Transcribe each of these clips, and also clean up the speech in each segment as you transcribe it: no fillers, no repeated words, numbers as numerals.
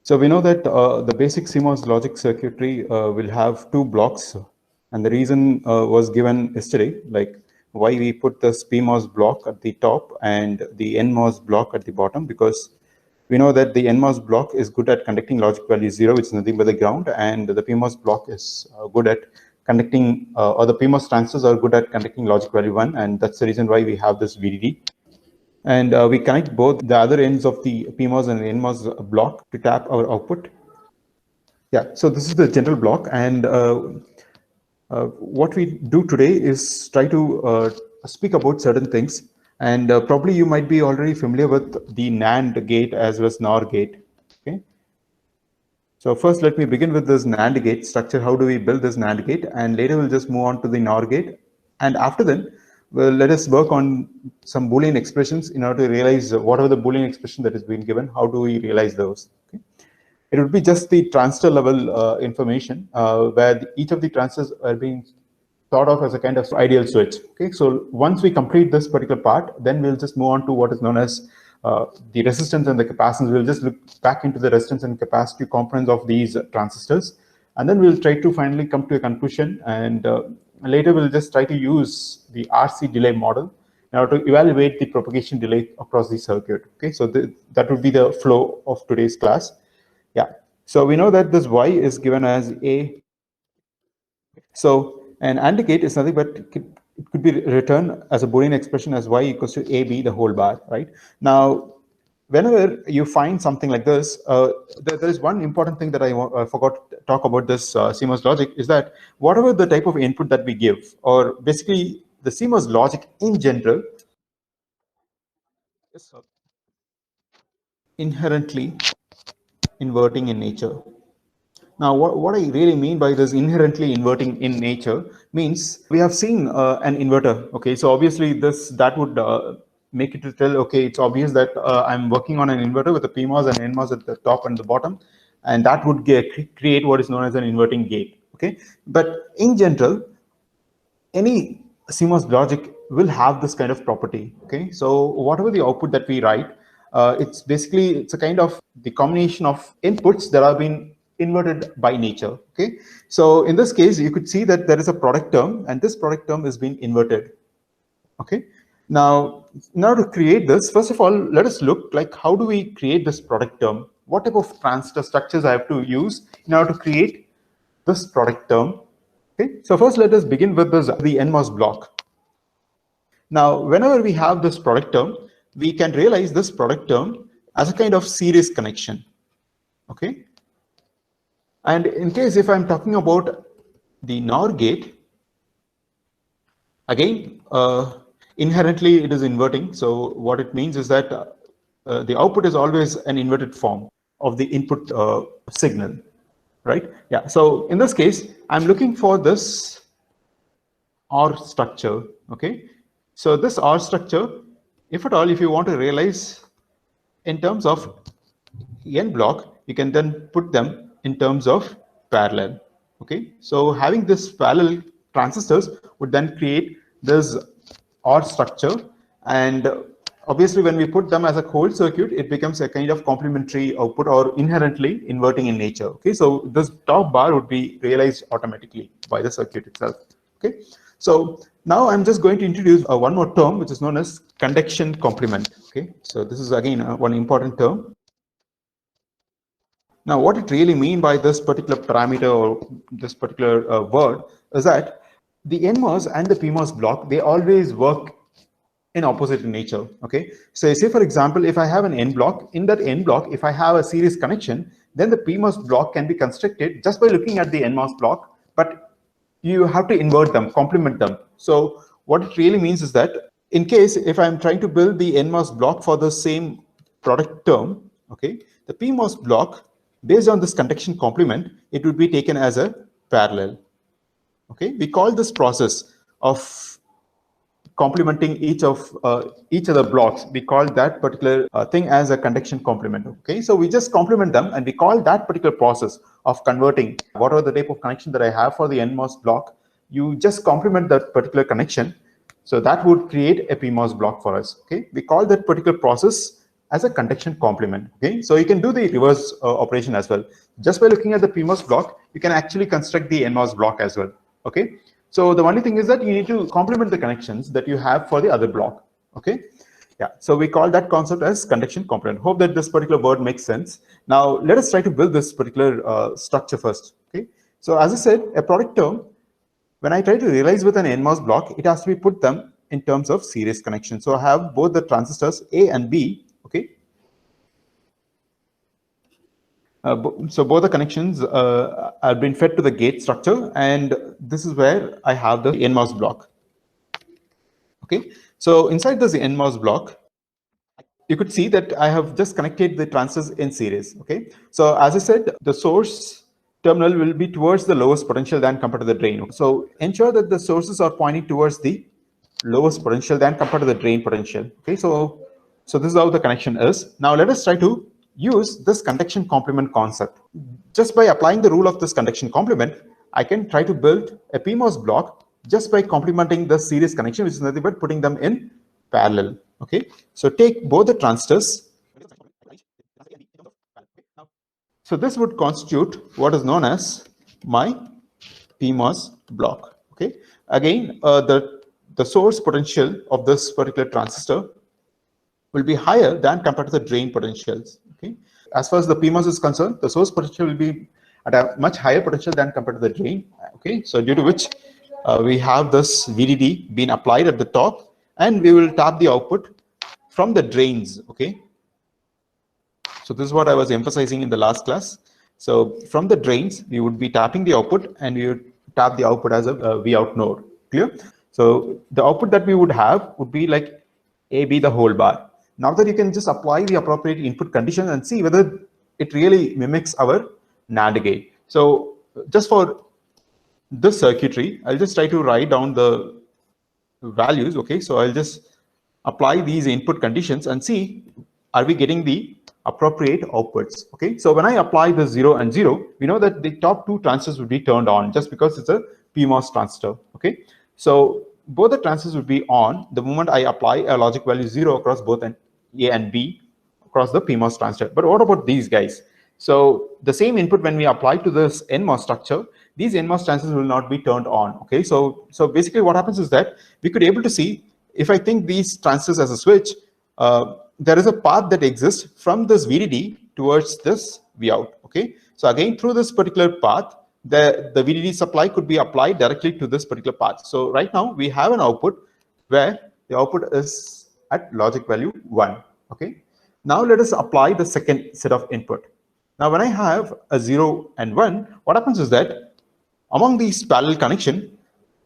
So we know that the basic CMOS logic circuitry will have two blocks, and the reason was given yesterday, like why we put the PMOS block at the top and the NMOS block at the bottom, because we know that the NMOS block is good at conducting logic value 0, which is nothing but the ground, and the PMOS block is good at conducting, or the PMOS transistors are good at conducting logic value 1, and that's the reason why we have this VDD. And we connect both the other ends of the PMOS and the NMOS block to tap our output. Yeah, so this is the general block, and what we do today is try to speak about certain things. And probably you might be already familiar with the NAND gate as well as NOR gate. Okay. So first, let me begin with this NAND gate structure. How do we build this NAND gate? And later we'll just move on to the NOR gate. And after then, well, let us work on some Boolean expressions in order to realize whatever the Boolean expression that has been given, how do we realize those? Okay. It would be just the transistor level information where each of the transistors are being thought of as a kind of ideal switch. Okay, so once we complete this particular part, then we'll just move on to what is known as the resistance and the capacitance. We'll just look back into the resistance and capacity components of these transistors, and then we'll try to finally come to a conclusion. And later we'll just try to use the RC delay model in order to evaluate the propagation delay across the circuit. Okay, so that would be the flow of today's class. Yeah, so we know that this Y is given as A. So an AND gate is nothing but it could be written as a Boolean expression as Y equals to AB the whole bar, right? Now, whenever you find something like this, there is one important thing that I forgot to talk about this CMOS logic is that whatever the type of input that we give, or basically the CMOS logic in general, is inherently inverting in nature. Now, what I really mean by this inherently inverting in nature means we have seen an inverter. Okay, so obviously that would make it to tell, okay, it's obvious that I'm working on an inverter with a PMOS and NMOS at the top and the bottom, and that would create what is known as an inverting gate. Okay, but in general, any CMOS logic will have this kind of property. Okay, so whatever the output that we write, it's a kind of the combination of inputs that have been inverted by nature. Okay, so in this case, you could see that there is a product term, and this product term is being inverted. Okay, now in order to create this, first of all, let us look like how do we create this product term? What type of transistor structures I have to use in order to create this product term? Okay, so first let us begin with the NMOS block. Now, whenever we have this product term, we can realize this product term as a kind of series connection. Okay, and in case if I'm talking about the NOR gate, again, inherently it is inverting. So what it means is that the output is always an inverted form of the input signal, right? Yeah, so in this case, I'm looking for this OR structure. Okay, so this OR structure, if at all, if you want to realize in terms of n block, you can then put them in terms of parallel. Okay, so having this parallel transistors would then create this OR structure, and obviously when we put them as a cold circuit, it becomes a kind of complementary output or inherently inverting in nature. Okay, so this top bar would be realized automatically by the circuit itself. Okay, so now I'm just going to introduce one more term which is known as conduction complement. Okay, so this is again one important term. Now, what it really means by this particular parameter or this particular word is that the NMOS and the PMOS block, they always work in opposite nature. Okay, so say for example, if I have an N block, in that N block, if I have a series connection, then the PMOS block can be constructed just by looking at the NMOS block, but you have to invert them, complement them. So what it really means is that in case if I'm trying to build the NMOS block for the same product term, okay, the PMOS block, based on this conduction complement, it would be taken as a parallel. Okay, we call this process of complementing each of the blocks, we call that particular thing as a conduction complement. Okay, so we just complement them and we call that particular process of converting whatever the type of connection that I have for the NMOS block, you just complement that particular connection, so that would create a PMOS block for us. Okay, we call that particular process as a conduction complement. Okay, so you can do the reverse operation as well. Just by looking at the PMOS block, you can actually construct the NMOS block as well. Okay, so the only thing is that you need to complement the connections that you have for the other block. Okay, yeah, so we call that concept as conduction complement. Hope that this particular word makes sense. Now let us try to build this particular structure first. Okay, so as I said, a product term, when I try to realize with an NMOS block, it has to be put them in terms of series connection. So I have both the transistors A and B. Okay, so both the connections have been fed to the gate structure, and this is where I have the NMOS block. Okay, so inside this NMOS block, you could see that I have just connected the transistors in series. Okay, so as I said, the source terminal will be towards the lowest potential than compared to the drain. So ensure that the sources are pointing towards the lowest potential than compared to the drain potential. Okay, so this is how the connection is. Now let us try to use this conduction complement concept. Just by applying the rule of this conduction complement, I can try to build a PMOS block just by complementing the series connection, which is nothing but putting them in parallel. Okay, so take both the transistors. So this would constitute what is known as my PMOS block. Okay, again, the source potential of this particular transistor will be higher than compared to the drain potentials. Okay, as far as the PMOS is concerned, the source potential will be at a much higher potential than compared to the drain. Okay, so due to which we have this VDD being applied at the top, and we will tap the output from the drains. Okay, so this is what I was emphasizing in the last class. So from the drains, we would be tapping the output, and we would tap the output as a Vout node. Clear? So the output that we would have would be like AB the whole bar. Now that you can just apply the appropriate input condition and see whether it really mimics our NAND gate. So just for this circuitry, I'll just try to write down the values. Okay, so I'll just apply these input conditions and see, are we getting the appropriate outputs? Okay, so when I apply the 0 and 0, we know that the top two transistors would be turned on just because it's a PMOS transistor. Okay, so both the transistors would be on the moment I apply a logic value 0 across both an A and B across the PMOS transistor. But what about these guys? So the same input when we apply to this NMOS structure, these NMOS transistors will not be turned on. Okay, so basically what happens is that we could able to see, if I think these transistors as a switch, there is a path that exists from this VDD towards this Vout. Okay, so again, through this particular path, the VDD supply could be applied directly to this particular path. So right now we have an output where the output is at logic value 1. Okay, now let us apply the second set of input. Now when I have a 0 and 1, what happens is that among these parallel connection,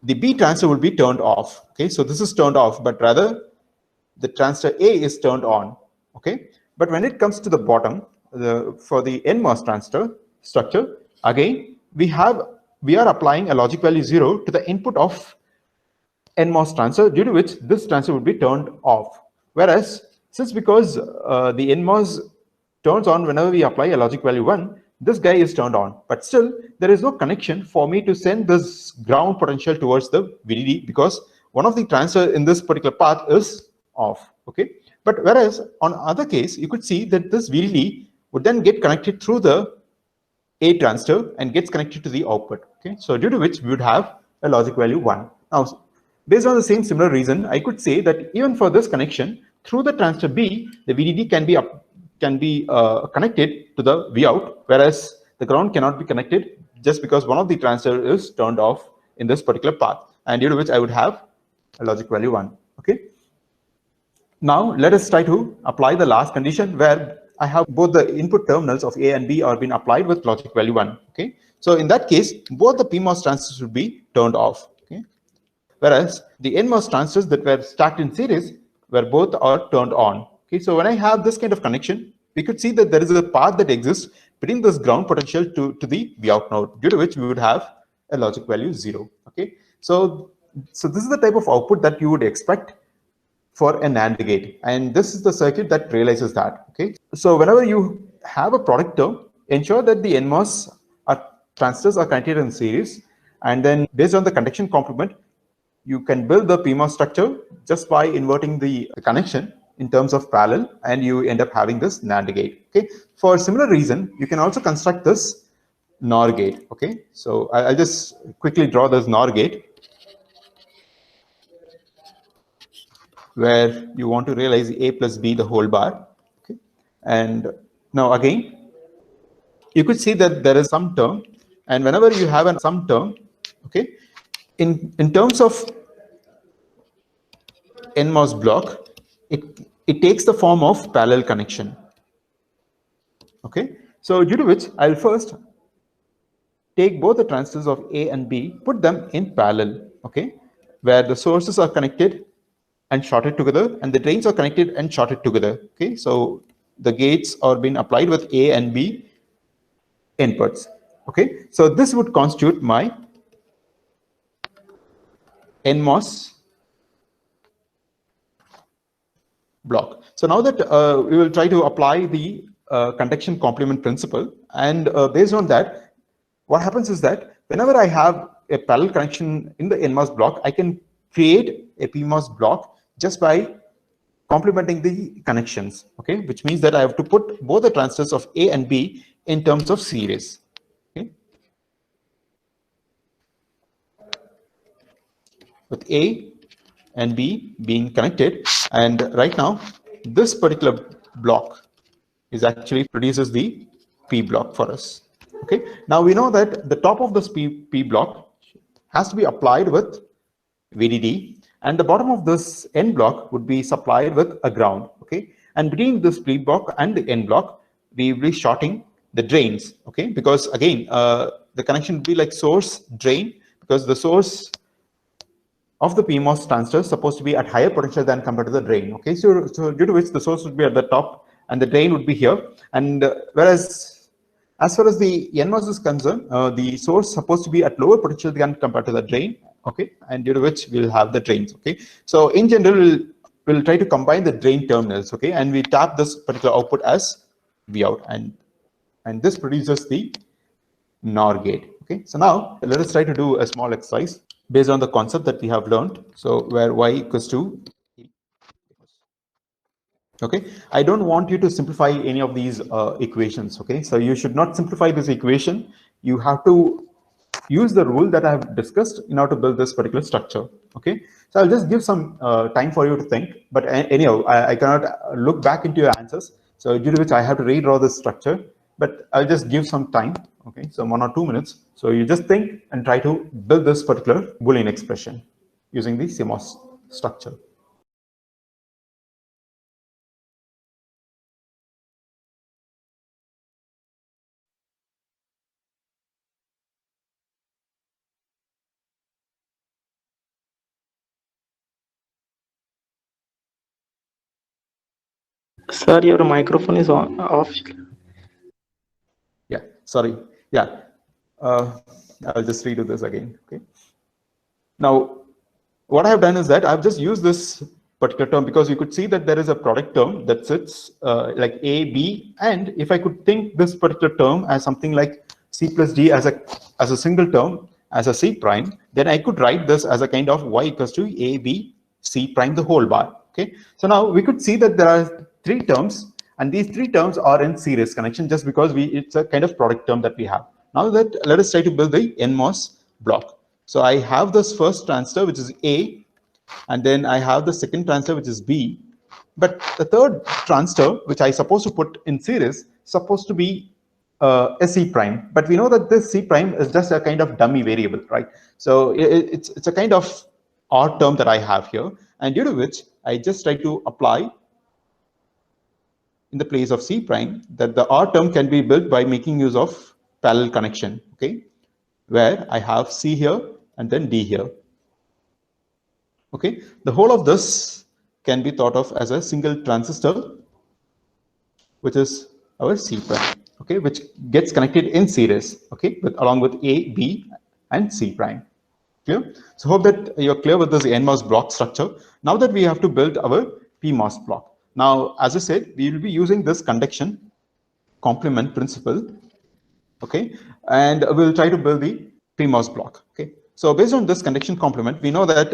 the B transistor will be turned off. Okay, so this is turned off, but rather the transistor A is turned on. Okay, but when it comes to the bottom, for the NMOS transistor structure, again we are applying a logic value 0 to the input of NMOS transistor, due to which this transistor would be turned off. Whereas because the NMOS turns on whenever we apply a logic value 1, this guy is turned on, but still there is no connection for me to send this ground potential towards the VDD because one of the transistors in this particular path is off. Okay, but whereas on other case, you could see that this VDD would then get connected through the A transistor and gets connected to the output. Okay, so due to which we would have a logic value 1. Now, based on the same similar reason, I could say that even for this connection through the transistor B, the VDD can be connected to the Vout, whereas the ground cannot be connected just because one of the transistors is turned off in this particular path, and due to which I would have a logic value 1. Okay. Now let us try to apply the last condition where I have both the input terminals of A and B are being applied with logic value 1. Okay, so in that case, both the PMOS transistors would be turned off. Okay, whereas the NMOS transistors that were stacked in series where both are turned on. Okay, so when I have this kind of connection, we could see that there is a path that exists between this ground potential to the Vout node, due to which we would have a logic value 0. Okay, so this is the type of output that you would expect for a NAND gate, and this is the circuit that realizes that. Okay, so whenever you have a product term, ensure that the NMOS transistors are connected in series, and then based on the conduction complement, you can build the PMOS structure just by inverting the connection in terms of parallel, and you end up having this NAND gate. Okay. For a similar reason, you can also construct this NOR gate. Okay. So I'll just quickly draw this NOR gate, where you want to realize a plus b the whole bar. Okay. And now again, you could see that there is some term, and whenever you have some term, okay, in terms of NMOS block, it takes the form of parallel connection. Okay, so due to which I'll first take both the transistors of A and B, put them in parallel, okay, where the sources are connected and shorted together, and the drains are connected and shorted together. Okay, so the gates are being applied with A and B inputs. Okay, so this would constitute my NMOS block. So now that we will try to apply the conduction complement principle, and based on that, what happens is that whenever I have a parallel connection in the NMOS block, I can create a PMOS block just by complementing the connections. Okay, which means that I have to put both the transistors of A and B in terms of series. Okay, with A and B being connected, and right now this particular block is actually produces the P block for us. Okay, now we know that the top of this P block has to be applied with VDD, and the bottom of this N block would be supplied with a ground. Okay, and between this P block and the N block, we will be shorting the drains. Okay, because again, the connection would be like source drain, because the source of the PMOS transistor is supposed to be at higher potential than compared to the drain. Okay, so due to which the source would be at the top and the drain would be here. And whereas as far as the NMOS is concerned, the source is supposed to be at lower potential than compared to the drain. Okay, and due to which we'll have the drains. Okay, so in general, we'll try to combine the drain terminals. Okay, and we tap this particular output as Vout, and this produces the NOR gate. Okay, so now let us try to do a small exercise based on the concept that we have learned. So where y equals to, okay, I don't want you to simplify any of these equations. Okay, so you should not simplify this equation. You have to use the rule that I have discussed in order to build this particular structure. Okay, so I'll just give some time for you to think, but anyhow, I cannot look back into your answers, so due to which I have to redraw this structure, but I'll just give some time. Okay, so 1 or 2 minutes. So you just think and try to build this particular Boolean expression using the CMOS structure. Sir, your microphone is off. Yeah, sorry. Yeah, I'll just redo this again. Okay. Now, what I have done is that I've just used this particular term because you could see that there is a product term that sits like A, B, and if I could think this particular term as something like C plus D as a single term, as a C prime, then I could write this as a kind of y equals to A, B, C prime the whole bar. Okay, so now we could see that there are 3 terms, and these 3 terms are in series connection just because it's a kind of product term that we have. Now that let us try to build the NMOS block. So I have this first transistor, which is A, and then I have the second transistor, which is B. But the third transistor, which I supposed to put in series, supposed to be a C prime. But we know that this C prime is just a kind of dummy variable, right? So it's a kind of odd term that I have here, and due to which I just try to apply in the place of C prime that the R term can be built by making use of parallel connection. Okay, where I have C here and then D here. Okay, the whole of this can be thought of as a single transistor, which is our C prime. Okay, which gets connected in series. Okay, along with A, B, and C prime. Clear? So hope that you're clear with this NMOS block structure. Now that we have to build our PMOS block. Now, as I said, we will be using this conduction complement principle. Okay, and we'll try to build the PMOS block. Okay, So based on this connection complement, we know that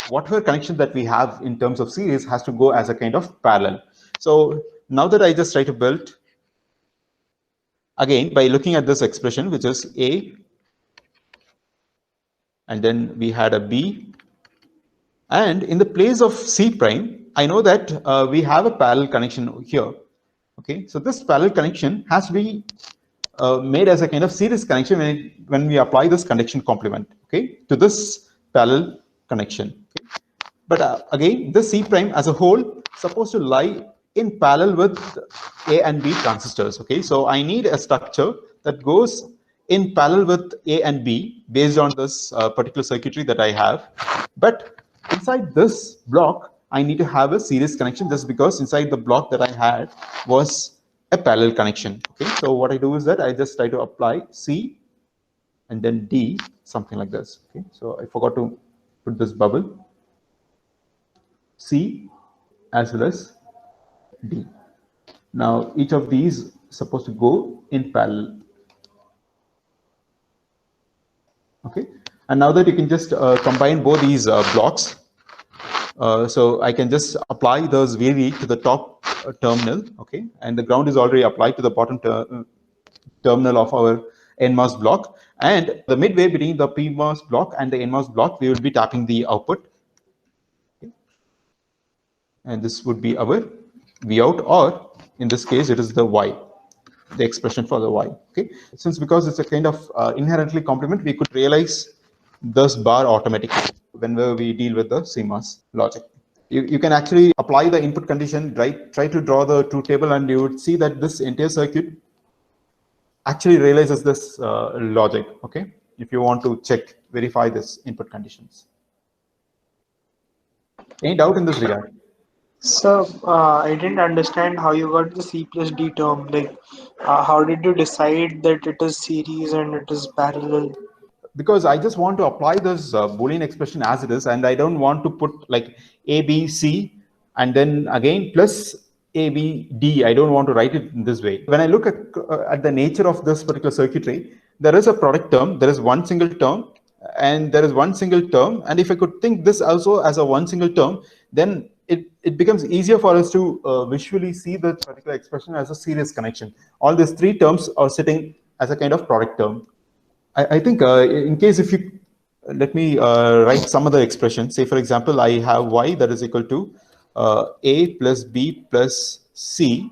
whatever connection that we have in terms of series has to go as a kind of parallel. So now that I just try to build, again, by looking at this expression, which is A, and then we had a B, and in the place of C prime, I know that we have a parallel connection here. Okay, so this parallel connection has to be made as a kind of series connection when we apply this connection complement, okay, to this parallel connection. Okay. But again, the C prime as a whole supposed to lie in parallel with A and B transistors. Okay, so I need a structure that goes in parallel with A and B based on this particular circuitry that I have. But inside this block, I need to have a series connection just because inside the block that I had was a parallel connection. Okay, so what I do is that I just try to apply C and then D, something like this. Okay, so I forgot to put this bubble. C as well as D. Now each of these is supposed to go in parallel. Okay, and now that you can just combine both these blocks, so I can just apply those VV to the top terminal. Okay, and the ground is already applied to the bottom terminal of our NMOS block, and the midway between the PMOS block and the NMOS block, we will be tapping the output. Okay. And this would be our Vout, or in this case, it is the Y, the expression for the Y. Okay, since because it's a kind of inherently complement, we could realize this bar automatically whenever we deal with the CMOS logic. You can actually apply the input condition, right? Try to draw the truth table, and you would see that this entire circuit actually realizes this logic. Okay, if you want to check, verify this input conditions. Any doubt in this regard? So I didn't understand how you got the C plus D term. Like, how did you decide that it is series and it is parallel? Because I just want to apply this Boolean expression as it is, and I don't want to put like A, B, C, and then again plus A, B, D. I don't want to write it in this way. When I look at the nature of this particular circuitry, there is a product term, there is one single term, and there is one single term. And if I could think this also as a one single term, then it becomes easier for us to visually see the particular expression as a series connection. All these three terms are sitting as a kind of product term. I think in case if you let me write some other expression, say for example, I have Y that is equal to A plus B plus C,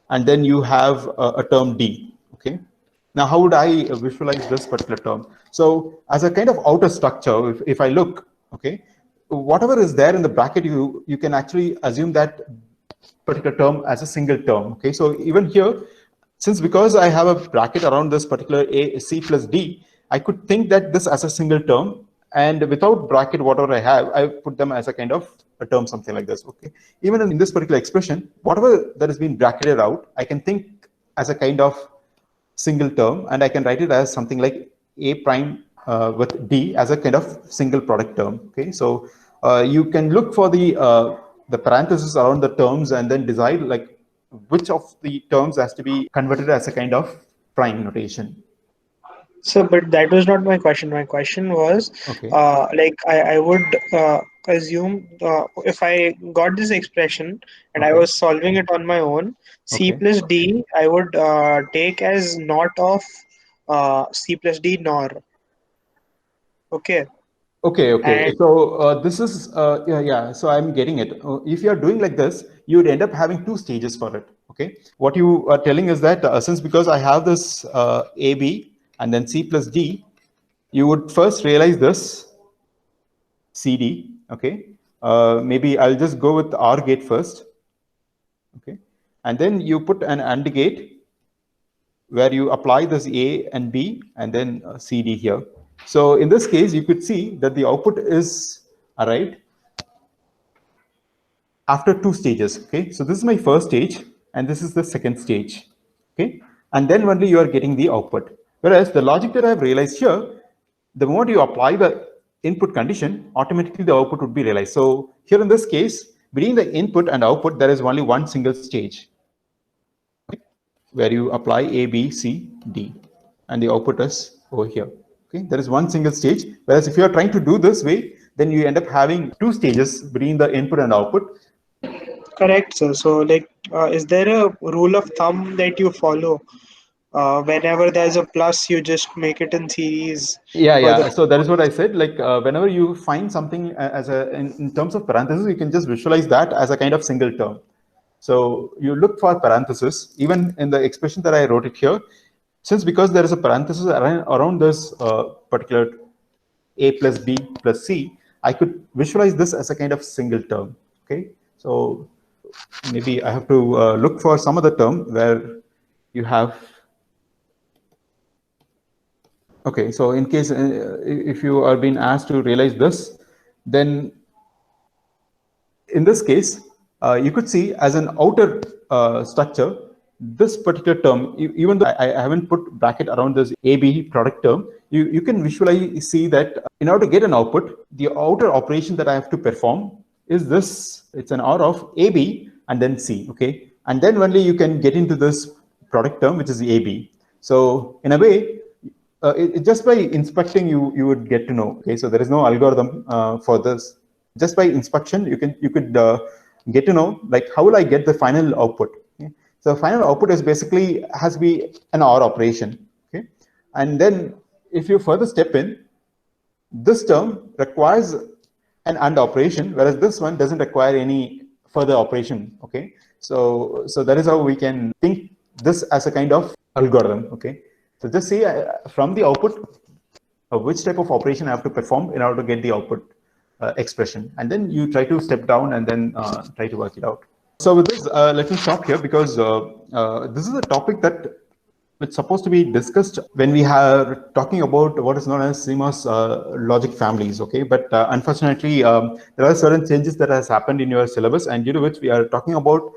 and then you have a term D. Okay. Now, how would I visualize this particular term? So as a kind of outer structure, if I look, okay, whatever is there in the bracket, you can actually assume that particular term as a single term. Okay, so even here, since because I have a bracket around this particular A, C plus D, I could think that this as a single term, and without bracket, whatever I have, I put them as a kind of a term, something like this. Okay, even in this particular expression, whatever that has been bracketed out, I can think as a kind of single term, and I can write it as something like A prime with D as a kind of single product term. Okay, so you can look for the parentheses around the terms and then decide like which of the terms has to be converted as a kind of prime notation. So, but that was not my question. My question was, Okay. like I would assume if I got this expression and I Okay. was solving it on my own, C Okay. plus D I would take as not of C plus D nor. Okay. Okay. And So this is yeah. So I'm getting it. If you are doing like this, you would end up having two stages for it. Okay. What you are telling is that since because I have this A, B, and then C plus D, you would first realize this CD. Okay. Maybe I'll just go with OR gate first. Okay. And then you put an AND gate where you apply this A and B and then CD here. So in this case, you could see that the output is arrived after two stages. Okay. So this is my first stage and this is the second stage. Okay. And then only you are getting the output. Whereas the logic that I've realized here, the moment you apply the input condition, automatically the output would be realized. So here in this case, between the input and output, there is only one single stage, okay, where you apply A, B, C, D, and the output is over here. Okay, there is one single stage. Whereas if you are trying to do this way, then you end up having two stages between the input and output. Correct, sir. So, like, is there a rule of thumb that you follow? Whenever there's a plus, you just make it in series Yeah, for yeah. the. So that is what I said. Like whenever you find something as in terms of parentheses, you can just visualize that as a kind of single term. So you look for parentheses, even in the expression that I wrote it here, because there is a parenthesis around this particular a plus b plus c, I could visualize this as a kind of single term. Okay, so maybe I have to look for some other term where you have. Okay, so in case if you are being asked to realize this, then in this case, you could see as an outer structure, this particular term, even though I haven't put bracket around this AB product term, you can visually see that in order to get an output, the outer operation that I have to perform is this. It's an OR of AB and then C, okay? And then only you can get into this product term, which is AB. So in a way, just by inspecting, you would get to know. Okay, so there is no algorithm for this. Just by inspection, you could get to know, like, how will I get the final output? Okay? So final output is basically has to be an OR operation. Okay, and then if you further step in, this term requires an AND operation, whereas this one doesn't require any further operation. Okay, so that is how we can think this as a kind of algorithm. Okay, so just see from the output which type of operation I have to perform in order to get the output expression, and then you try to step down and then try to work it out. So with this, let me stop here, because this is a topic that it's supposed to be discussed when we are talking about what is known as CMOS logic families. Okay, but unfortunately, there are certain changes that has happened in your syllabus, and due to which we are talking about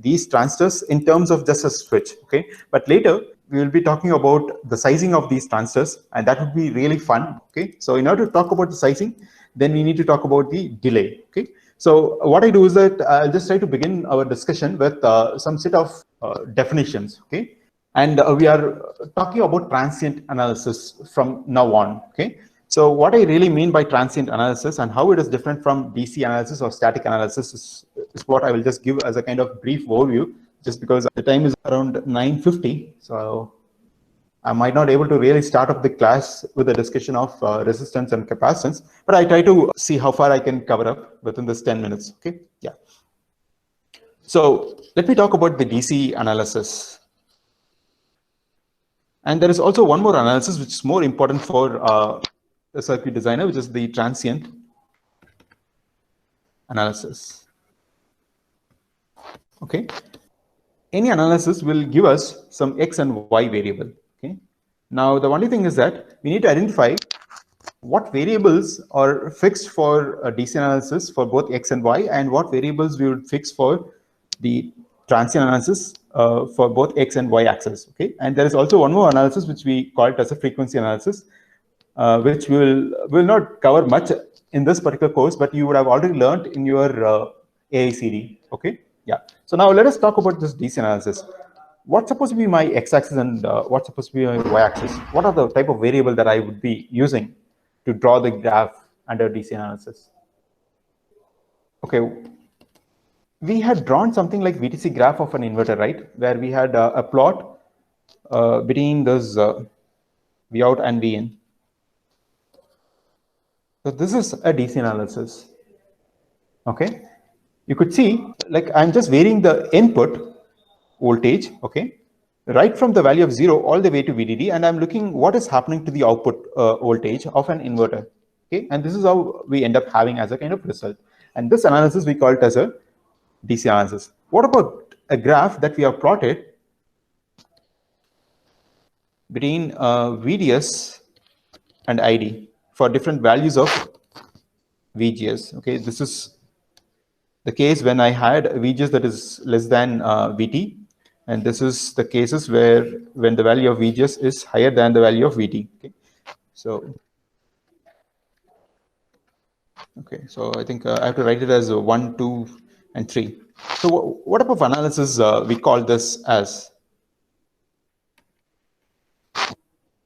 these transistors in terms of just a switch. Okay, but later we will be talking about the sizing of these transistors, and that would be really fun. Okay, so in order to talk about the sizing, then we need to talk about the delay. Okay, so what I do is that I'll just try to begin our discussion with some set of definitions. Okay, and we are talking about transient analysis from now on. Okay, so what I really mean by transient analysis and how it is different from DC analysis or static analysis is what I will just give as a kind of brief overview, just because the time is around 9:50. So I might not able to really start up the class with a discussion of resistance and capacitance, but I try to see how far I can cover up within this 10 minutes. Okay, yeah. So let me talk about the DC analysis. And there is also one more analysis which is more important for the circuit designer, which is the transient analysis. Okay, any analysis will give us some X and Y variable. Okay, now the only thing is that we need to identify what variables are fixed for DC analysis for both X and Y, and what variables we would fix for the transient analysis for both X and Y axis. Okay, and there is also one more analysis which we call it as a frequency analysis, which will not cover much in this particular course, but you would have already learned in your AICD. Okay, yeah. So now let us talk about this DC analysis. What's supposed to be my x-axis and what's supposed to be my y-axis? What are the type of variable that I would be using to draw the graph under DC analysis? Okay, we had drawn something like VTC graph of an inverter, right? Where we had a plot between those V out and V in. So this is a DC analysis. Okay, you could see, like, I'm just varying the input voltage, okay, right from the value of 0 all the way to VDD, and I'm looking what is happening to the output voltage of an inverter. Okay, and this is how we end up having as a kind of result. And this analysis we call it as a DC analysis. What about a graph that we have plotted between VDS and ID for different values of VGS? Okay, this is the case when I had VGS that is less than VT, and this is the cases where when the value of VGS is higher than the value of VT. Okay, so I think I have to write it as 1, 2, and 3. So what type of analysis we call this as?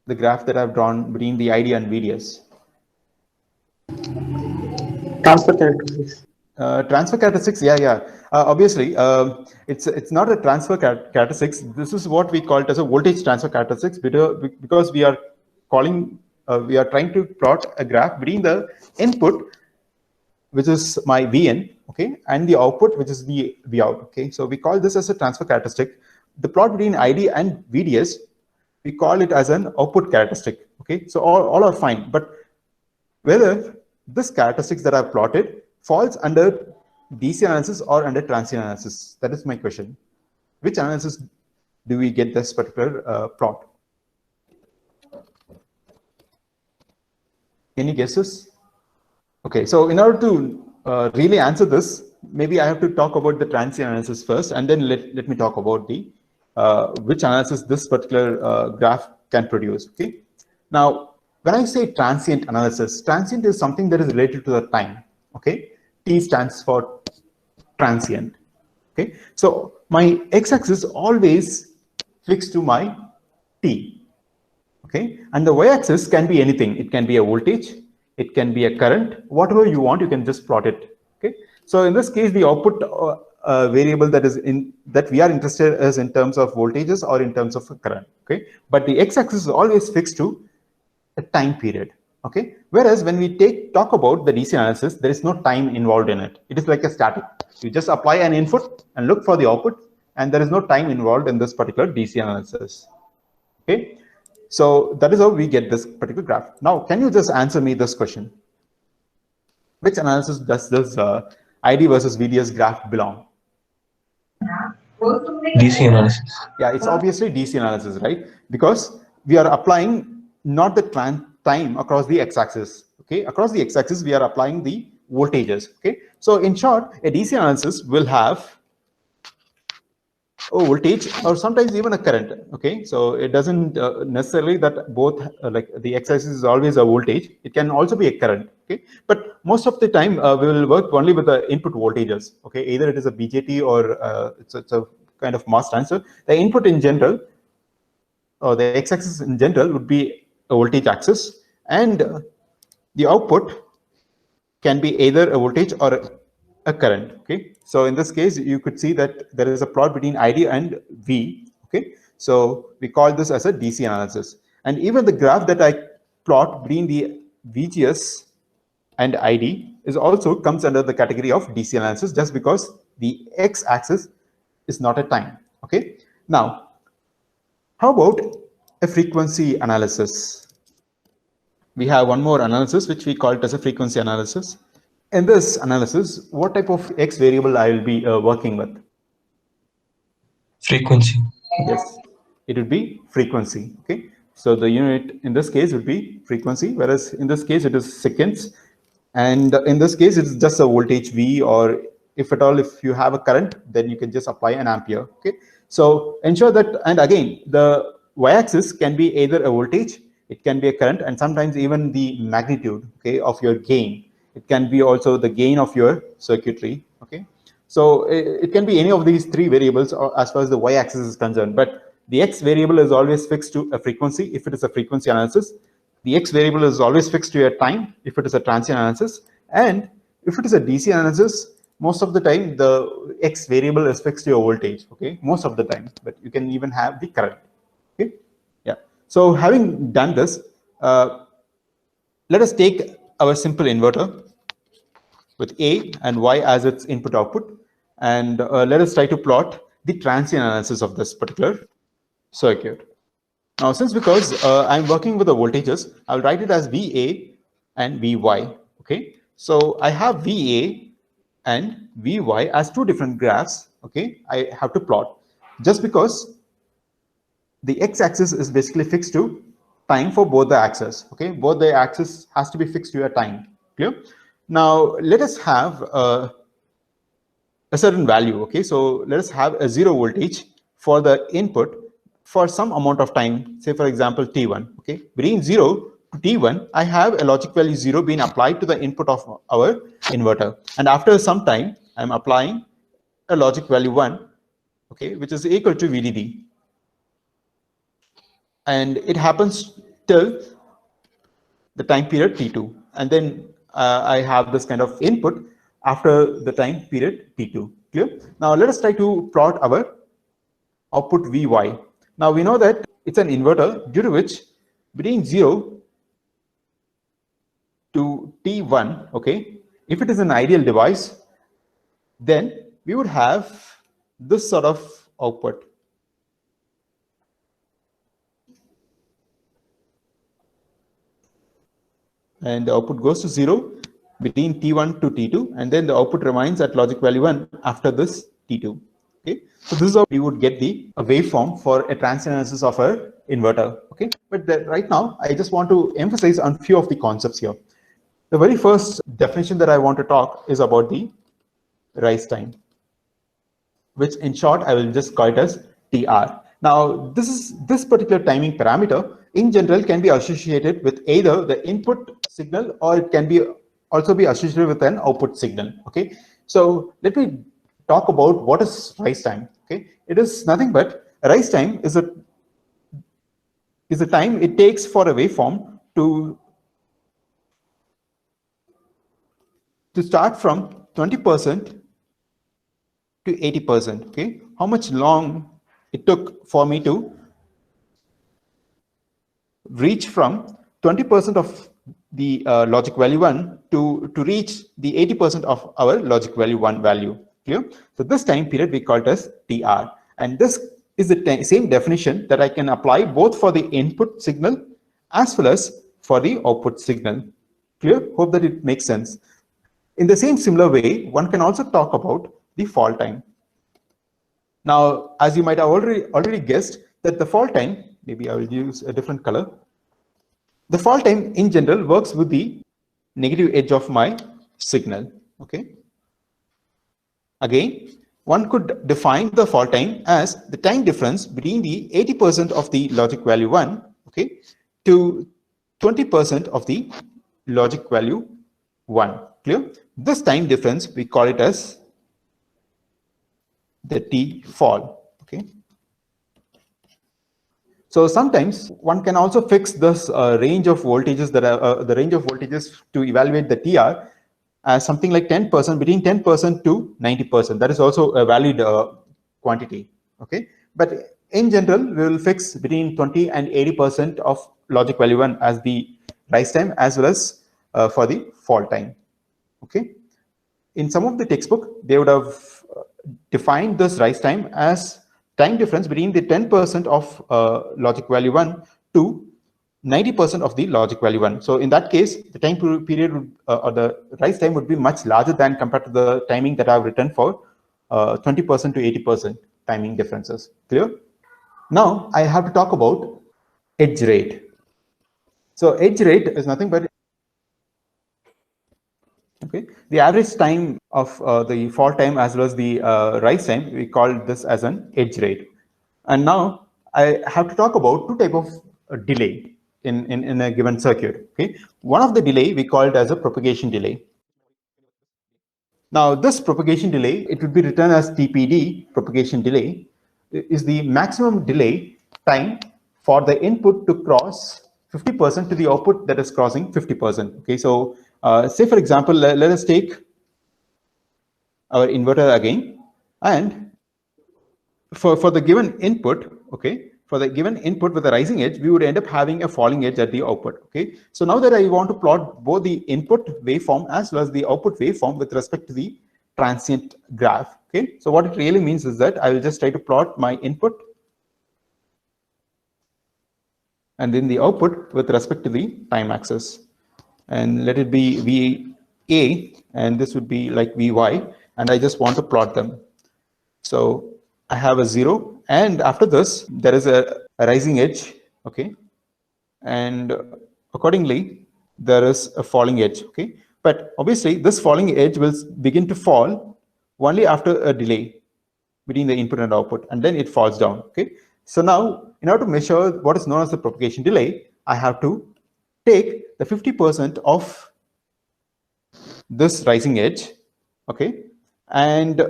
The graph that I've drawn between the ID and VDS. Transfer characteristics. Transfer characteristics, yeah. Obviously, it's not a transfer characteristics. This is what we call it as a voltage transfer characteristics, because we are trying to plot a graph between the input, which is my Vn, okay, and the output, which is the Vout, okay. So we call this as a transfer characteristic. The plot between ID and VDS, we call it as an output characteristic, okay. So all are fine, but whether this characteristics that I've plotted falls under DC analysis or under transient analysis, that is my question. Which analysis do we get this particular plot? Any guesses? Okay, so in order to really answer this, maybe I have to talk about the transient analysis first, and then let me talk about the which analysis this particular graph can produce. Okay. Now, when I say transient analysis, transient is something that is related to the time. Okay, T stands for transient. Okay, so my x-axis always fixed to my T. Okay, and the y-axis can be anything. It can be a voltage, it can be a current, whatever you want, you can just plot it. Okay, so in this case, the output variable that we are interested is in terms of voltages or in terms of current. Okay, but the x-axis is always fixed to a time period. Okay, whereas when we talk about the DC analysis, there is no time involved in it. It is like a static. You just apply an input and look for the output, and there is no time involved in this particular DC analysis. Okay, so that is how we get this particular graph. Now, can you just answer me this question? Which analysis does this ID versus VDS graph belong? DC analysis. Yeah, it's obviously DC analysis, right? Because we are applying not the time across the x-axis. Okay, across the x-axis we are applying the voltages. Okay, so in short, a DC analysis will have a voltage or sometimes even a current. Okay, so it doesn't necessarily that both like the x-axis is always a voltage. It can also be a current. Okay, but most of the time we will work only with the input voltages. Okay, either it is a BJT or it's a kind of mass transfer. The input in general, or the x-axis in general, would be a voltage axis, and the output can be either a voltage or a current. Okay, so in this case you could see that there is a plot between ID and V. Okay, so we call this as a DC analysis, and even the graph that I plot between the VGS and ID is also comes under the category of DC analysis, just because the x-axis is not a time. Okay, now how about a frequency analysis? We have one more analysis which we call it as a frequency analysis. In this analysis, what type of x variable I will be working with? Frequency. Yes, it would be frequency. Okay, so the unit in this case would be frequency, whereas in this case it is seconds, and in this case it's just a voltage V, or if at all, if you have a current, then you can just apply an ampere. Okay, so ensure that, and again, the y-axis can be either a voltage, it can be a current, and sometimes even the magnitude, okay, of your gain. It can be also the gain of your circuitry. Okay, so it can be any of these three variables as far as the y-axis is concerned, but the x variable is always fixed to a frequency if it is a frequency analysis. The x variable is always fixed to a time if it is a transient analysis, and if it is a DC analysis, most of the time the x variable is fixed to your voltage. Okay, most of the time, but you can even have the current. Okay, yeah. So having done this, let us take our simple inverter with A and Y as its input output, and let us try to plot the transient analysis of this particular circuit. Now, because I'm working with the voltages, I'll write it as VA and VY. Okay, so I have VA and VY as two different graphs. Okay, I have to plot, just because the x-axis is basically fixed to time for both the axes. Okay, both the axis has to be fixed to a time. Clear? Now let us have a certain value. Okay, so let us have a 0 voltage for the input for some amount of time, say for example t1. Okay, between 0 to t1, I have a logic value 0 being applied to the input of our inverter, and after some time I'm applying a logic value 1, okay, which is equal to VDD, and it happens till the time period T2. And then I have this kind of input after the time period T2. Clear? Now let us try to plot our output Vy. Now we know that it's an inverter due to which between 0 to T1, okay, if it is an ideal device, then we would have this sort of output. And the output goes to 0 between T1 to T2, and then the output remains at logic value 1 after this T2. Okay, so this is how we would get the waveform for a transient analysis of a inverter. Okay, but right now I just want to emphasize on few of the concepts here. The very first definition that I want to talk is about the rise time, which in short I will just call it as TR. Now this particular timing parameter in general can be associated with either the input signal or it can be also be associated with an output signal. Okay, so let me talk about what is rise time. Okay, it is nothing but rise time is a time it takes for a waveform to start from 20% to 80%. Okay, how much long it took for me to reach from 20% of the logic value 1 to reach the 80% of our logic value 1 value. Clear? So this time period we call it as TR, and this is the same definition that I can apply both for the input signal as well as for the output signal. Clear? Hope that it makes sense. In the same similar way, one can also talk about the fall time. Now, as you might have already guessed, that the fall time, maybe I will use a different color. The fall time in general works with the negative edge of my signal. Okay. Again, one could define the fall time as the time difference between the 80% of the logic value 1, okay, to 20% of the logic value 1. Clear? This time difference we call it as the T fall. Okay. So sometimes one can also fix this range of voltages that are the range of voltages to evaluate the TR as something like 10%, between 10% to 90%. That is also a valid quantity. Okay, but in general we will fix between 20 and 80% of logic value 1 as the rise time as well as for the fall time. Okay, in some of the textbook they would have defined this rise time as time difference between the 10% of logic value 1 to 90% of the logic value 1. So in that case, the time period would, or the rise time would be much larger than compared to the timing that I've written for 20% to 80% timing differences. Clear? Now I have to talk about edge rate. So edge rate is nothing but the average time of the fall time as well as the rise time. We call this as an edge rate. And now I have to talk about two types of delay in a given circuit. Okay, one of the delay we call it as a propagation delay. Now this propagation delay, it would be written as TPD, propagation delay, is the maximum delay time for the input to cross 50% to the output that is crossing 50%. Okay, so say for example, let us take our inverter again, and for the given input, okay, for the given input with a rising edge, we would end up having a falling edge at the output. Okay, so now that I want to plot both the input waveform as well as the output waveform with respect to the transient graph. Okay, so what it really means is that I will just try to plot my input and then the output with respect to the time axis, and let it be VA, and this would be like VY, and I just want to plot them. So I have a 0, and after this there is a rising edge. Okay, and accordingly there is a falling edge. Okay, but obviously this falling edge will begin to fall only after a delay between the input and output, and then it falls down. Okay, so now in order to measure what is known as the propagation delay, I have to take the 50% of this rising edge, okay, and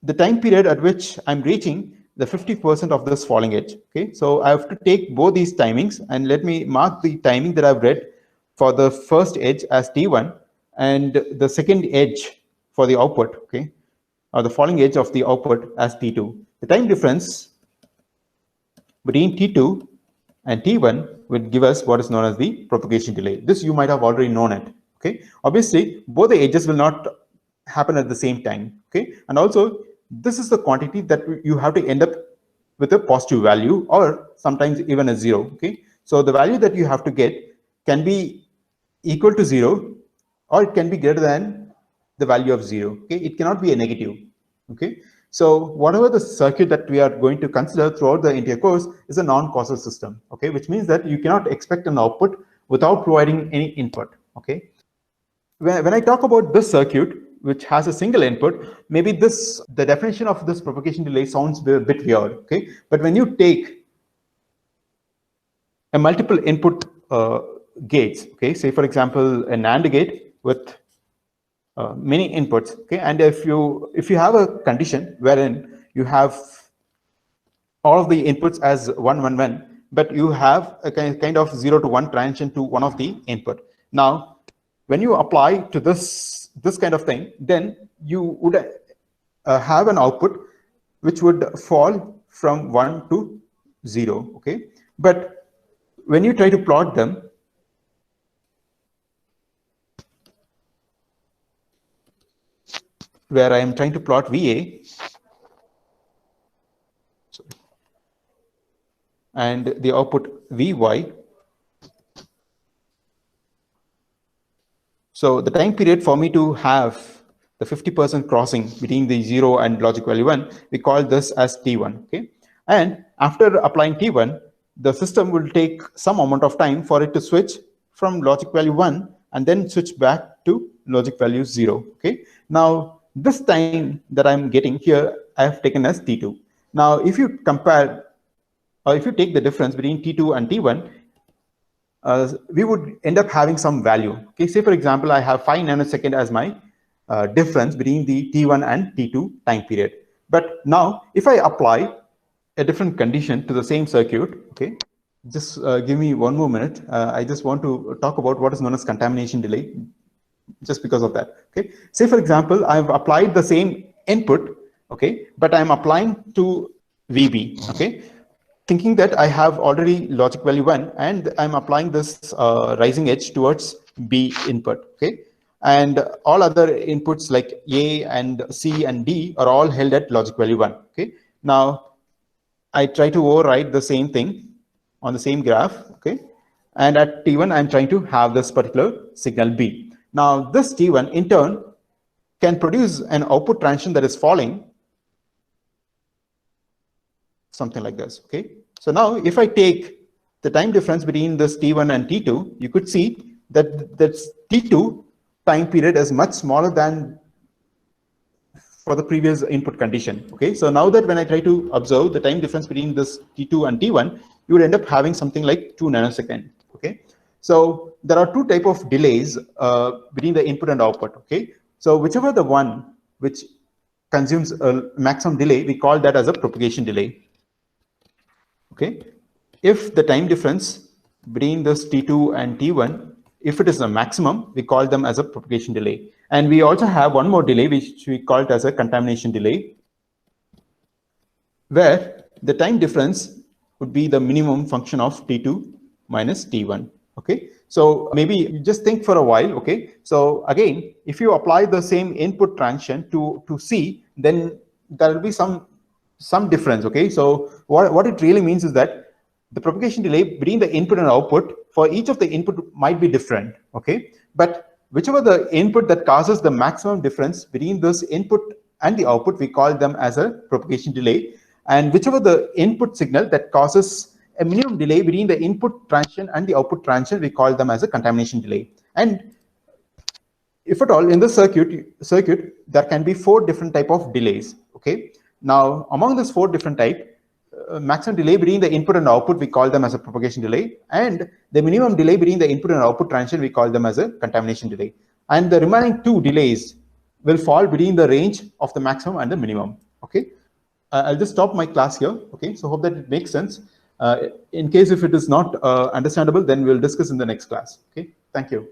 the time period at which I'm reaching the 50% of this falling edge. Okay, so I have to take both these timings, and let me mark the timing that I've read for the first edge as T1 and the second edge for the output, okay, or the falling edge of the output as T2. The time difference between T2 and T1 will give us what is known as the propagation delay. This you might have already known it. Okay, obviously both the edges will not happen at the same time. Okay, and also this is the quantity that you have to end up with a positive value or sometimes even a 0. Okay, so the value that you have to get can be equal to 0 or it can be greater than the value of 0. Okay, it cannot be a negative. Okay, so whatever the circuit that we are going to consider throughout the entire course is a non-causal system. Okay, which means that you cannot expect an output without providing any input. Okay, when I talk about this circuit which has a single input, maybe the definition of this propagation delay sounds a bit weird. Okay, but when you take a multiple input gates, okay, say for example a NAND gate with many inputs, okay, and if you have a condition wherein you have all of the inputs as 1 1 1, but you have a kind of 0 to 1 transition to one of the input. Now when you apply to this kind of thing, then you would have an output which would fall from 1 to 0. Okay, but when you try to plot them, where I am trying to plot VA and the output VY. So the time period for me to have the 50% crossing between the 0 and logic value 1, we call this as T1. Okay, and after applying T1, the system will take some amount of time for it to switch from logic value 1 and then switch back to logic value 0. Okay, now this time that I'm getting here, I have taken as T2. Now, if you compare, or if you take the difference between T2 and T1, we would end up having some value. Okay, say for example, I have 5 nanosecond as my difference between the T1 and T2 time period. But now, if I apply a different condition to the same circuit, okay, just give me 1 more minute. I just want to talk about what is known as contamination delay, just because of that. Okay, say for example, I've applied the same input, okay, but I'm applying to VB, okay, thinking that I have already logic value 1 and I'm applying this rising edge towards B input. Okay, and all other inputs like A and C and D are all held at logic value 1. Okay, now I try to override the same thing on the same graph. Okay, and at T1 I'm trying to have this particular signal B. Now this T1 in turn can produce an output transition that is falling, something like this. Okay, so now if I take the time difference between this T1 and T2, you could see that this T2 time period is much smaller than for the previous input condition. Okay, so now that when I try to observe the time difference between this T2 and T1, you would end up having something like 2 nanoseconds. Okay, so there are 2 types of delays between the input and output. Okay, so whichever the one which consumes a maximum delay, we call that as a propagation delay. Okay, if the time difference between this T2 and T1, if it is a maximum, we call them as a propagation delay. And we also have one more delay which we call it as a contamination delay, where the time difference would be the minimum function of T2 minus T1. Okay, so maybe you just think for a while. Okay, so again, if you apply the same input transition to C, then there will be some difference. Okay, so what it really means is that the propagation delay between the input and output for each of the input might be different. Okay, but whichever the input that causes the maximum difference between this input and the output, we call them as a propagation delay. And whichever the input signal that causes a minimum delay between the input transition and the output transition, we call them as a contamination delay. And if at all in the circuit, there can be 4 different type of delays. Okay, now among these 4 different type, maximum delay between the input and output, we call them as a propagation delay, and the minimum delay between the input and output transition, we call them as a contamination delay. And the remaining 2 delays will fall between the range of the maximum and the minimum. Okay, I'll just stop my class here. Okay, so hope that it makes sense. In case if it is not understandable, then we'll discuss in the next class. Okay, thank you.